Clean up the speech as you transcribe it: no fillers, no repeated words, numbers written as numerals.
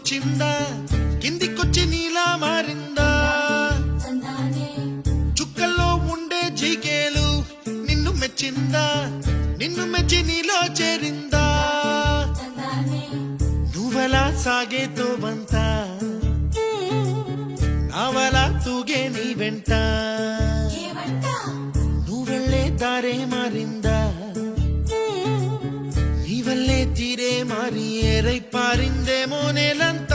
వచ్చిందా కిందికొచ్చి నీలా మారిందా చుక్కల్లో ఉండే జీకేలు నిన్ను మెచ్చిందా నిన్ను మెచ్చి నీలో చేరిందా నువ్వలా సాగేతో వంతా నావలా తూగే నీ వెంట నువ్వెళ్ళే దారే మారిందా నీ వల్లే తీరే మారి ఏరై పారిందేమో నేలంతా